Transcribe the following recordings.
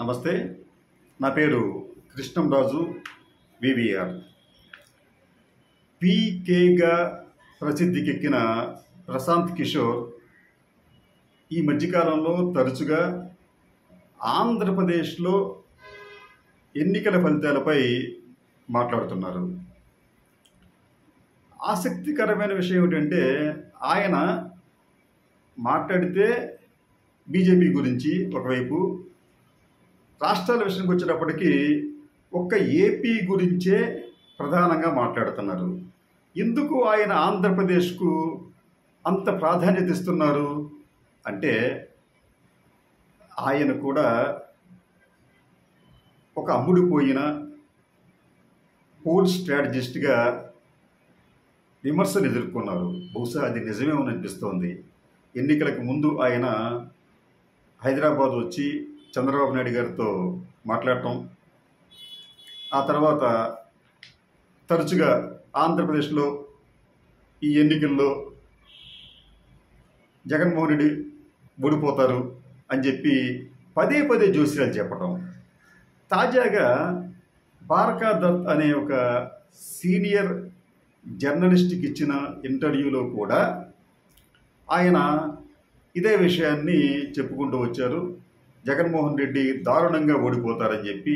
నమస్తే. నా పేరు కృష్ణంరాజు వివిఆర్. పీకేగా ప్రసిద్ధికెక్కిన ప్రశాంత్ కిషోర్ ఈ మధ్యకాలంలో తరచుగా ఆంధ్రప్రదేశ్లో ఎన్నికల ఫలితాలపై మాట్లాడుతున్నారు. ఆసక్తికరమైన విషయం ఏమిటంటే ఆయన మాట్లాడితే బీజేపీ గురించి ఒకవైపు, రాష్ట్రాల విషయానికి వచ్చేటప్పటికీ ఒక్క ఏపీ గురించే ప్రధానంగా మాట్లాడుతున్నారు. ఎందుకు ఆయన ఆంధ్రప్రదేశ్కు అంత ప్రాధాన్యత ఇస్తున్నారు అంటే ఆయన కూడా ఒక అమ్ముడుపోయిన పోల్ స్ట్రాటజిస్ట్గా విమర్శలు ఎదుర్కొన్నారు. బహుశా అది నిజమేమని అనిపిస్తోంది. ఎన్నికలకు ముందు ఆయన హైదరాబాద్ వచ్చి చంద్రబాబు నాయుడు గారితో మాట్లాడటం, ఆ తర్వాత తరచుగా ఆంధ్రప్రదేశ్లో ఈ ఎన్నికల్లో జగన్మోహన్ రెడ్డి ఓడిపోతారు అని చెప్పి పదే పదే జోస్యాలు చెప్పడం. తాజాగా బారకా దత్ అనే ఒక సీనియర్ జర్నలిస్ట్కి ఇచ్చిన ఇంటర్వ్యూలో కూడా ఆయన ఇదే విషయాన్ని చెప్పుకుంటూ వచ్చారు. జగన్మోహన్ రెడ్డి దారుణంగా ఓడిపోతారని చెప్పి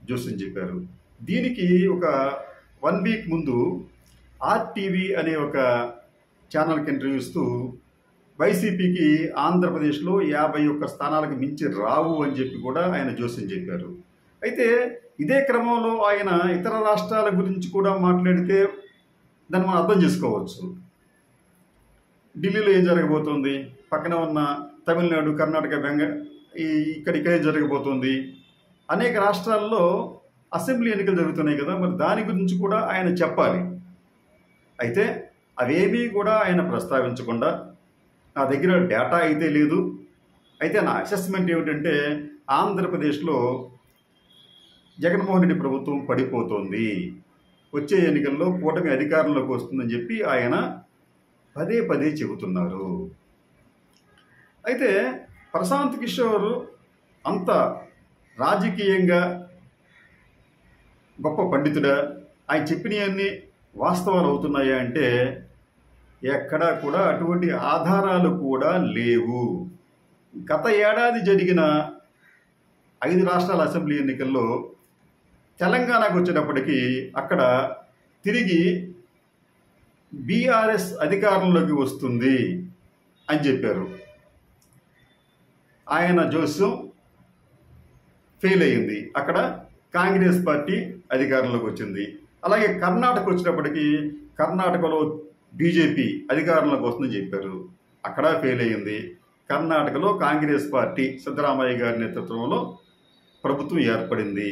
జోస్యం చెప్పారు. దీనికి ఒక 1 వీక్ ముందు ఆర్టీవీ అనే ఒక ఛానల్కి ఇంటర్వ్యూ ఇస్తూ వైసీపీకి ఆంధ్రప్రదేశ్లో 51 స్థానాలకు మించి రావు అని చెప్పి కూడా ఆయన జోస్యం చెప్పారు. అయితే ఇదే క్రమంలో ఆయన ఇతర రాష్ట్రాల గురించి కూడా మాట్లాడితే దాన్ని మనం అర్థం చేసుకోవచ్చు. ఢిల్లీలో ఏం జరగబోతోంది, పక్కన ఉన్న తమిళనాడు, కర్ణాటక, ఇక్కడికే జరగబోతోంది. అనేక రాష్ట్రాల్లో అసెంబ్లీ ఎన్నికలు జరుగుతున్నాయి కదా, మరి దాని గురించి కూడా ఆయన చెప్పాలి. అయితే అవేమీ కూడా ఆయన ప్రస్తావించకుండా, నా దగ్గర డేటా అయితే లేదు, అయితే నా అసెస్మెంట్ ఏమిటంటే ఆంధ్రప్రదేశ్లో జగన్మోహన్ రెడ్డి ప్రభుత్వం పడిపోతోంది, వచ్చే ఎన్నికల్లో కూటమి అధికారంలోకి వస్తుందని చెప్పి ఆయన పదే పదే చెబుతున్నారు. అయితే ప్రశాంత్ కిషోర్ అంత రాజకీయంగా గొప్ప పండితుడా, ఆయన చెప్పినవన్నీ వాస్తవాలు అవుతున్నాయా అంటే ఎక్కడా కూడా అటువంటి ఆధారాలు కూడా లేవు. గత ఏడాది జరిగిన 5 రాష్ట్రాల అసెంబ్లీ ఎన్నికల్లో తెలంగాణకు వచ్చేటప్పటికి అక్కడ తిరిగి బీఆర్ఎస్ అధికారంలోకి వస్తుంది అని చెప్పారు. ఆయన జోస్యం ఫెయిల్ అయ్యింది. అక్కడ కాంగ్రెస్ పార్టీ అధికారంలోకి వచ్చింది. అలాగే కర్ణాటక వచ్చేటప్పటికి కర్ణాటకలో బీజేపీ అధికారంలోకి వస్తుందని చెప్పారు. అక్కడ ఫెయిల్ అయ్యింది. కర్ణాటకలో కాంగ్రెస్ పార్టీ సిద్ధరామయ్య గారి నేతృత్వంలో ప్రభుత్వం ఏర్పడింది.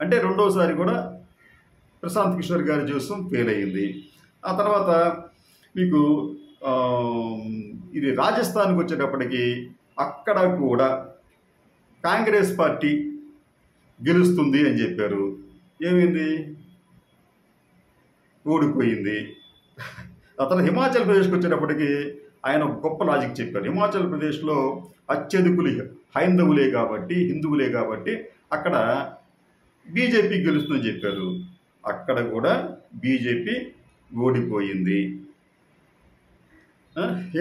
అంటే రెండోసారి కూడా ప్రశాంత్ కిషోర్ గారి జోస్యం ఫెయిల్ అయ్యింది. ఆ తర్వాత మీకు ఇది రాజస్థాన్కి వచ్చేటప్పటికి అక్కడ కూడా కాంగ్రెస్ పార్టీ గెలుస్తుంది అని చెప్పారు. ఏమైంది? ఓడిపోయింది. ఆ తర్వాత హిమాచల్ ప్రదేశ్కి వచ్చేటప్పటికి ఆయన గొప్ప లాజిక్ చెప్పారు. హిమాచల్ ప్రదేశ్లో అత్యధికులు హైందవులే కాబట్టి, హిందువులే కాబట్టి అక్కడ బీజేపీ గెలుస్తుందని చెప్పారు. అక్కడ కూడా బీజేపీ ఓడిపోయింది.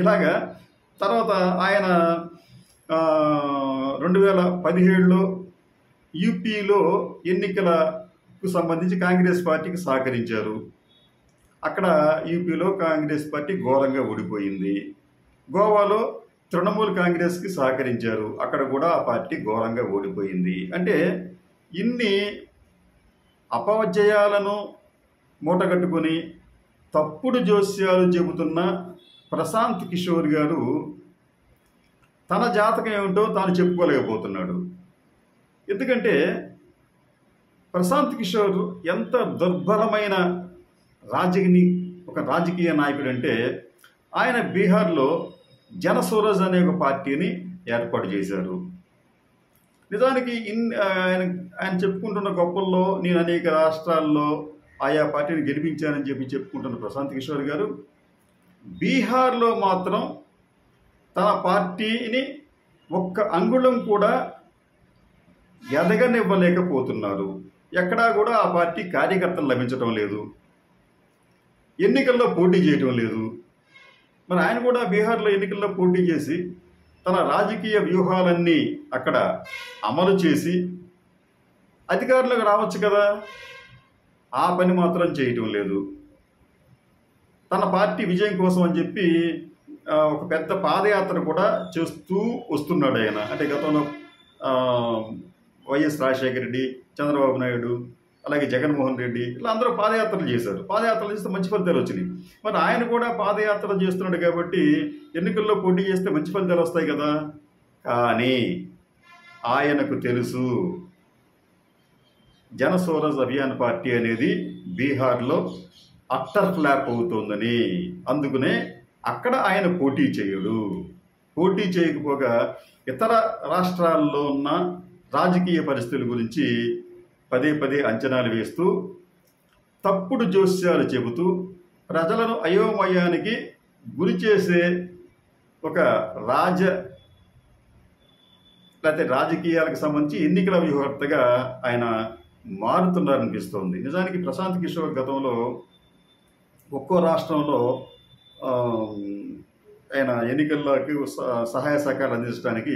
ఇలాగా తర్వాత ఆయన 2017లో యూపీలో ఎన్నికలకు సంబంధించి కాంగ్రెస్ పార్టీకి సహకరించారు. అక్కడ యూపీలో కాంగ్రెస్ పార్టీ ఘోరంగా ఓడిపోయింది. గోవాలో తృణమూల్ కాంగ్రెస్కి సహకరించారు. అక్కడ కూడా ఆ పార్టీ ఘోరంగా ఓడిపోయింది. అంటే ఇన్ని అపజయాలను మూటగట్టుకొని తప్పుడు జోస్యాలు చెబుతున్న ప్రశాంత్ కిషోర్ గారు తన జాతకం ఏమిటో తాను చెప్పుకోలేకపోతున్నాడు. ఎందుకంటే ప్రశాంత్ కిషోర్ ఎంత దుర్బలమైన ఒక రాజకీయ నాయకుడు అంటే ఆయన బీహార్లో జనస్వరాజ్ అనే ఒక పార్టీని ఏర్పాటు చేశారు. నిజానికి ఆయన చెప్పుకుంటున్న గొప్పల్లో నేను అనేక రాష్ట్రాల్లో ఆయా పార్టీని గెలిపించానని చెప్పుకుంటున్న ప్రశాంత్ కిషోర్ గారు బీహార్లో మాత్రం తన పార్టీని ఒక్క అంగుళం కూడా ఎదగనివ్వలేకపోతున్నారు. ఎక్కడా కూడా ఆ పార్టీ కార్యకర్తలు లభించడం లేదు, ఎన్నికల్లో పోటీ చేయడం లేదు. మరి ఆయన కూడా బీహార్లో ఎన్నికల్లో పోటీ చేసి తన రాజకీయ వ్యూహాలన్నీ అక్కడ అమలు చేసి అధికారంలోకి రావచ్చు కదా, ఆ పని మాత్రం చేయటం లేదు. తన పార్టీ విజయం కోసం అని చెప్పి ఒక పెద్ద పాదయాత్ర కూడా చేస్తూ వస్తున్నాడు ఆయన. అంటే గతంలో వైఎస్ రాజశేఖర రెడ్డి, చంద్రబాబు నాయుడు, అలాగే జగన్మోహన్ రెడ్డి ఇలా అందరూ పాదయాత్రలు చేశారు. పాదయాత్రలు చేస్తే మంచి ఫలితాలు వచ్చినాయి. మరి ఆయన కూడా పాదయాత్ర చేస్తున్నాడు కాబట్టి ఎన్నికల్లో పోటీ చేస్తే మంచి ఫలితాలు వస్తాయి కదా. కానీ ఆయనకు తెలుసు జన స్వరాజ్ అభియాన్ పార్టీ అనేది బీహార్లో అట్టర్ ఫ్లాప్ అవుతోందని. అందుకనే అక్కడ ఆయన పోటీ చేయడు. పోటీ చేయకపోగా ఇతర రాష్ట్రాల్లో ఉన్న రాజకీయ పరిస్థితుల గురించి పదే పదే అంచనాలు వేస్తూ తప్పుడు జోస్యాలు చెబుతూ ప్రజలను అయోమయానికి గురి చేసే ఒక లేకపోతే రాజకీయాలకు సంబంధించి ఎన్నికల వ్యూహకర్తగా ఆయన మారుతున్నారనిపిస్తోంది. నిజానికి ప్రశాంత్ కిషోర్ గతంలో ఒక్కో రాష్ట్రంలో ఆయన ఎన్నికల్లోకి సహాయ సహకారాలు అందించడానికి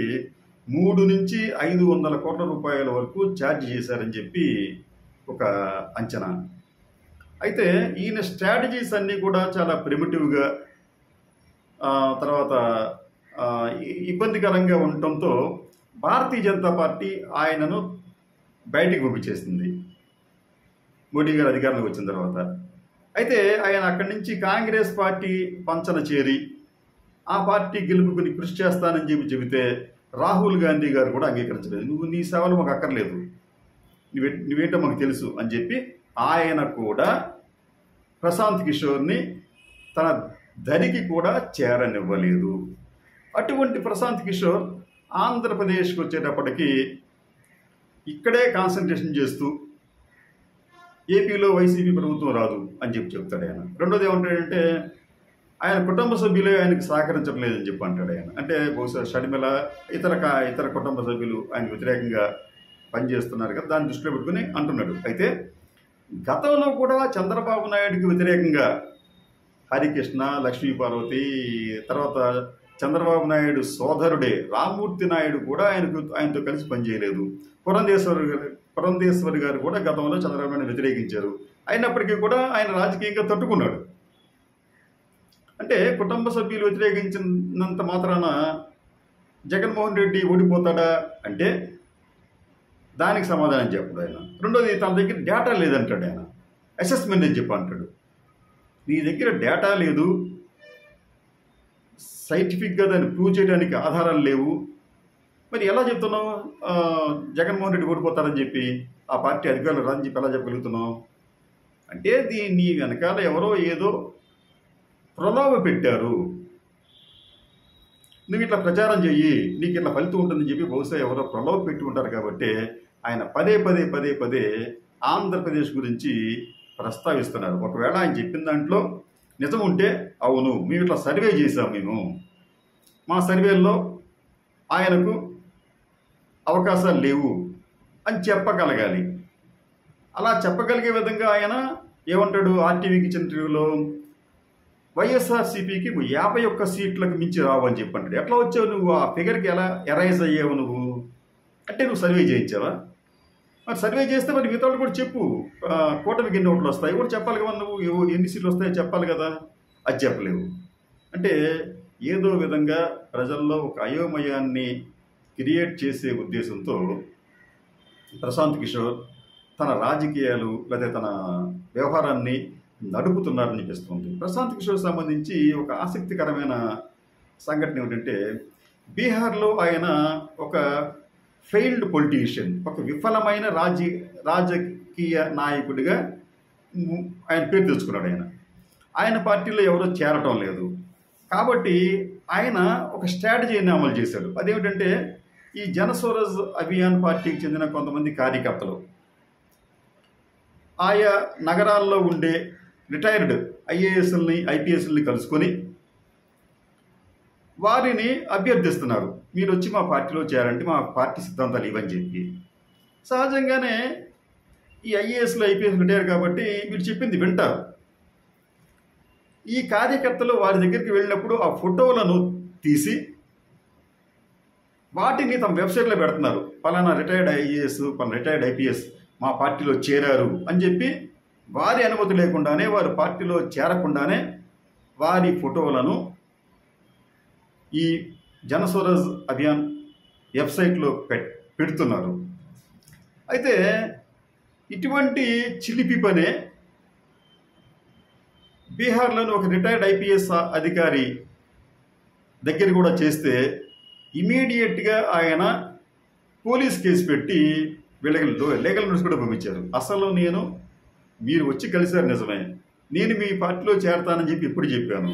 3 నుంచి 500 కోట్ల రూపాయల వరకు ఛార్జ్ చేశారని చెప్పి ఒక అంచనా. అయితే ఈయన స్ట్రాటజీస్ అన్నీ కూడా చాలా ప్రిమిటివ్గా, తర్వాత ఇబ్బందికరంగా ఉండటంతో భారతీయ జనతా పార్టీ ఆయనను బయటికి పంపించేసింది మోడీ గారు అధికారంలోకి వచ్చిన తర్వాత. అయితే ఆయన అక్కడి నుంచి కాంగ్రెస్ పార్టీ పంచన చేరి ఆ పార్టీ గెలుపుకుని కృషి చేస్తానని చెప్పి చెబితే రాహుల్ గాంధీ గారు కూడా అంగీకరించలేదు. నీ సేవలు మాకు అక్కర్లేదు, నువ్వేంటో మాకు తెలుసు అని చెప్పి ఆయన కూడా ప్రశాంత్ కిషోర్ని తన దరికి కూడా చేరనివ్వలేదు. అటువంటి ప్రశాంత్ కిషోర్ ఆంధ్రప్రదేశ్కి వచ్చేటప్పటికి ఇక్కడే కాన్సన్ట్రేషన్ చేస్తూ ఏపీలో వైసీపీ ప్రభుత్వం రాదు అని చెప్తాడు ఆయన. రెండోది ఏమంటాడంటే ఆయన కుటుంబ సభ్యులే ఆయనకు సహకరించడం లేదని చెప్పి అంటాడు ఆయన. అంటే బహుశా షర్మిల ఇతర కుటుంబ సభ్యులు ఆయనకు వ్యతిరేకంగా పనిచేస్తున్నారు కదా, దాన్ని దృష్టిలో పెట్టుకుని అంటున్నాడు. అయితే గతంలో కూడా చంద్రబాబు నాయుడికి వ్యతిరేకంగా హరికృష్ణ, లక్ష్మీపార్వతి, తర్వాత చంద్రబాబు నాయుడు సోదరుడే రామ్మూర్తి నాయుడు కూడా ఆయనతో కలిసి పనిచేయలేదు. పురంధేశ్వరి గారు కూడా గతంలో చంద్రబాబు నాయుడు వ్యతిరేకించారు. అయినప్పటికీ కూడా ఆయన రాజకీయంగా తట్టుకున్నాడు. అంటే కుటుంబ సభ్యులు వ్యతిరేకించినంత మాత్రాన జగన్మోహన్ రెడ్డి ఓడిపోతాడా అంటే దానికి సమాధానం చెప్పడు ఆయన. రెండోది తన దగ్గర డేటా లేదంటాడు ఆయన. అసెస్మెంట్ అని చెప్పి అంటాడు. నీ దగ్గర డేటా లేదు, సైంటిఫిక్గా దాన్ని ప్రూవ్ చేయడానికి ఆధారాలు లేవు, మరి ఎలా చెప్తున్నావు జగన్మోహన్ రెడ్డి ఓడిపోతారని చెప్పి, ఆ పార్టీ అధికారులు రాని చెప్పి ఎలా చెప్పగలుగుతున్నావు అంటే నీ వెనకాల ఎవరో ఏదో ప్రలోభ పెట్టారు, నువ్వు ఇట్లా ప్రచారం చెయ్యి నీకు ఇట్లా ఫలితం ఉంటుందని చెప్పి బహుశా ఎవరో ప్రలోభ పెట్టి ఉంటారు. కాబట్టి ఆయన పదే పదే ఆంధ్రప్రదేశ్ గురించి ప్రస్తావిస్తున్నారు. ఒకవేళ ఆయన చెప్పిన దాంట్లో నిజం ఉంటే అవును మేము ఇట్లా సర్వే చేసాం, మా సర్వేల్లో ఆయనకు అవకాశాలు లేవు అని చెప్పగలగాలి. అలా చెప్పగలిగే విధంగా ఆయన ఏమంటాడు ఆర్టీవీకి ఇచ్చిన ఇంటర్వ్యూలో, వైఎస్ఆర్సీపీకి 51 సీట్లకు మించి రావు అని చెప్పంటాడు. ఎట్లా వచ్చావు నువ్వు ఆ ఫిగర్కి, ఎలా ఎరైజ్ అయ్యావు నువ్వు అంటే నువ్వు సర్వే చేయించావా? మరి సర్వే చేస్తే మరి మిగతా కూడా చెప్పు, కూటమికి ఎన్ని ఓట్లు వస్తాయి కూడా చెప్పాలి కదా, నువ్వు ఎన్ని సీట్లు వస్తాయో చెప్పాలి కదా, అది చెప్పలేవు. అంటే ఏదో విధంగా ప్రజల్లో ఒక అయోమయాన్ని క్రియేట్ చేసే ఉద్దేశంతో ప్రశాంత్ కిషోర్ తన రాజకీయాలు లేదా తన వ్యవహారాన్ని నడుపుతున్నారని అనిపిస్తుంది. ప్రశాంత్ కిషోర్ సంబంధించి ఒక ఆసక్తికరమైన సంఘటన ఏమిటంటే, బీహార్లో ఆయన ఒక ఫెయిల్డ్ పొలిటీషియన్, ఒక విఫలమైన రాజకీయ నాయకుడిగా ఆయన పేరు తెచ్చుకున్నాడు. ఆయన పార్టీలో ఎవరో చేరటం లేదు. కాబట్టి ఆయన ఒక స్ట్రాటజీని అమలు చేశాడు. అదేమిటంటే, ఈ జన స్వరాజ్ అభియాన్ పార్టీకి చెందిన కొంతమంది కార్యకర్తలు ఆయా నగరాల్లో ఉండే రిటైర్డ్ ఐఏఎస్ఎల్ని ఐపీఎస్ఎల్ని కలుసుకొని వారిని అభ్యర్థిస్తున్నారు, మీరు వచ్చి మా పార్టీలో చేరంటే మా పార్టీ సిద్ధాంతాలు ఇవని చెప్పి. సహజంగానే ఈ ఐఏఎస్లు ఐపీఎస్ రిటైర్ కాబట్టి వీళ్ళు చెప్పింది వింటారు. ఈ కార్యకర్తలు వారి దగ్గరికి వెళ్ళినప్పుడు ఆ ఫోటోలను తీసి వాటిని తమ వెబ్సైట్లో పెడుతున్నారు. పలానా రిటైర్డ్ ఐఏఎస్, పలానా రిటైర్డ్ ఐపీఎస్ మా పార్టీలో చేరారు అని చెప్పి వారి అనుమతి లేకుండానే, వారి పార్టీలో చేరకుండానే వారి ఫోటోలను ఈ జనస్వరాజ్ అభియాన్ వెబ్సైట్లో పెడుతున్నారు. అయితే ఇటువంటి చిలిపి పనే బీహార్లోని ఒక రిటైర్డ్ ఐపీఎస్ అధికారి దగ్గర కూడా చేస్తే ఇమీడియట్గా ఆయన పోలీస్ కేసు పెట్టి వీళ్ళకి లీగల్ నోటీస్ కూడా పంపించారు. అసలు మీరు వచ్చి కలిశారు నిజమే, నేను మీ పార్టీలో చేరతానని చెప్పి ఎప్పుడు చెప్పాను,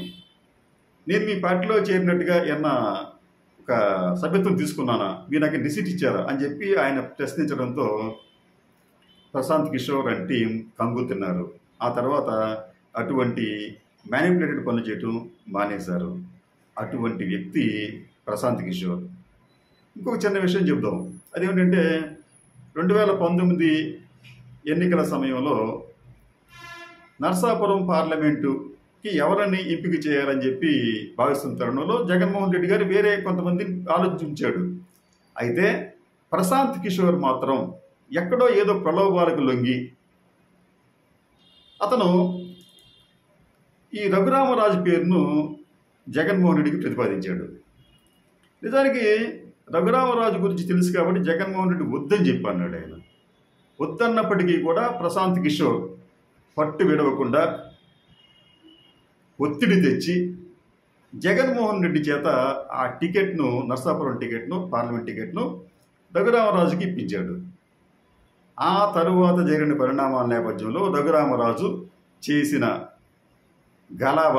నేను మీ పార్టీలో చేరినట్టుగా ఏమన్నా ఒక సభ్యత్వం తీసుకున్నానా, మీరు నాకు రిసీట్ ఇచ్చారా అని చెప్పి ఆయన ప్రశ్నించడంతో ప్రశాంత్ కిషోర్ అండ్ టీం కంగు తిన్నారు. ఆ తర్వాత అటువంటి మ్యానిపులేటెడ్ పనులు చేయటం మానేశారు. అటువంటి వ్యక్తి ప్రశాంత్ కిషోర్. ఇంకొక చిన్న విషయం చెప్దాం. అదేమిటంటే 2019 ఎన్నికల సమయంలో నర్సాపురం పార్లమెంటుకి ఎవరిని ఎంపిక చేయాలని చెప్పి భావిస్తున్న తరుణంలో జగన్మోహన్ రెడ్డి గారు వేరే కొంతమందిని ఆలోచించాడు. అయితే ప్రశాంత్ కిషోర్ మాత్రం ఎక్కడో ఏదో ప్రలోభాలకు లొంగి అతను ఈ రఘురామరాజు పేరును జగన్మోహన్ రెడ్డికి ప్రతిపాదించాడు. నిజానికి రఘురామరాజు గురించి తెలుసు కాబట్టి జగన్మోహన్ రెడ్డి వద్దని చెప్పి అన్నాడు. ఆయన వద్దన్నప్పటికీ కూడా ప్రశాంత్ కిషోర్ పట్టు విడవకుండా ఒత్తిడి తెచ్చి జగన్మోహన్ రెడ్డి చేత ఆ టికెట్ను, నర్సాపురం టికెట్ను, పార్లమెంట్ టికెట్ను రఘురామరాజుకి ఇప్పించాడు. ఆ తరువాత జరిగిన పరిణామాల నేపథ్యంలో రఘురామరాజు చేసిన గలావ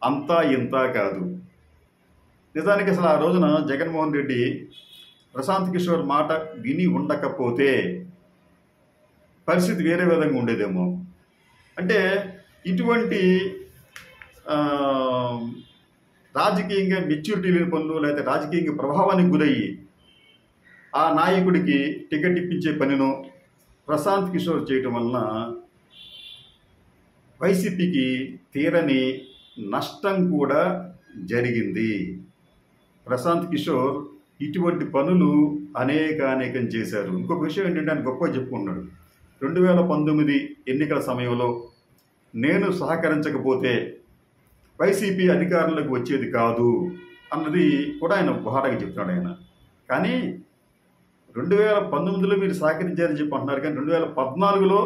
అంతా ఇంత కాదు. నిజానికి అసలు ఆ రోజున జగన్మోహన్ రెడ్డి ప్రశాంత్ కిషోర్ మాట విని ఉండకపోతే పరిస్థితి వేరే విధంగా ఉండేదేమో. అంటే ఇటువంటి రాజకీయంగా మెచ్యూరిటీ లేని పనులు, లేకపోతే రాజకీయంగా ప్రభావానికి గురయ్యి ఆ నాయకుడికి టికెట్ ఇప్పించే పనిను ప్రశాంత్ కిషోర్ చేయటం వలన వైసీపీకి తీరని నష్టం కూడా జరిగింది. ప్రశాంత్ కిషోర్ ఇటువంటి పనులు అనేకం చేశారు. ఇంకొక విషయం ఏంటంటే ఆయన గొప్పగా చెప్పుకున్నాడు. 2019 ఎన్నికల సమయంలో నేను సహకరించకపోతే వైసీపీ అధికారంలోకి వచ్చేది కాదు అన్నది కూడా ఆయన బహాటగా చెప్తున్నాడు ఆయన. కానీ 2019లో మీరు సహకరించారని చెప్పి అంటున్నారు, కానీ 2014లో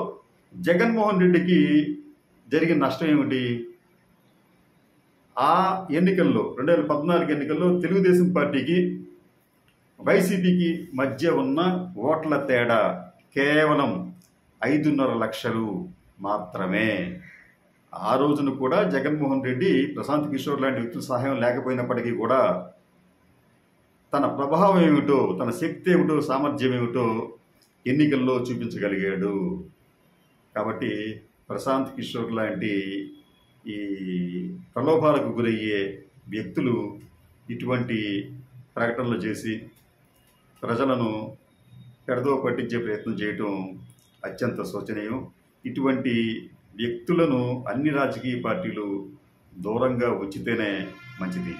జగన్మోహన్ రెడ్డికి జరిగిన నష్టం ఏమిటి? ఆ ఎన్నికల్లో 2014 ఎన్నికల్లో తెలుగుదేశం పార్టీకి వైసీపీకి మధ్య ఉన్న ఓట్ల తేడా కేవలం 5.5 లక్షలు మాత్రమే. ఆ రోజున కూడా జగన్మోహన్ రెడ్డి ప్రశాంత్ కిషోర్ లాంటి వ్యక్తుల సహాయం లేకపోయినప్పటికీ కూడా తన ప్రభావం ఏమిటో, తన శక్తి ఏమిటో, సామర్థ్యం ఏమిటో ఎన్నికల్లో చూపించగలిగాడు. కాబట్టి ప్రశాంత్ కిషోర్ లాంటి ఈ ప్రలోభాలకు గురయ్యే వ్యక్తులు ఇటువంటి ప్రకటనలు చేసి ప్రజలను పెడదో పట్టించే ప్రయత్నం చేయటం అత్యంత శోచనీయం. ఇటువంటి వ్యక్తులను అన్ని రాజకీయ పార్టీలు దూరంగా ఉంచితేనే మంచిది.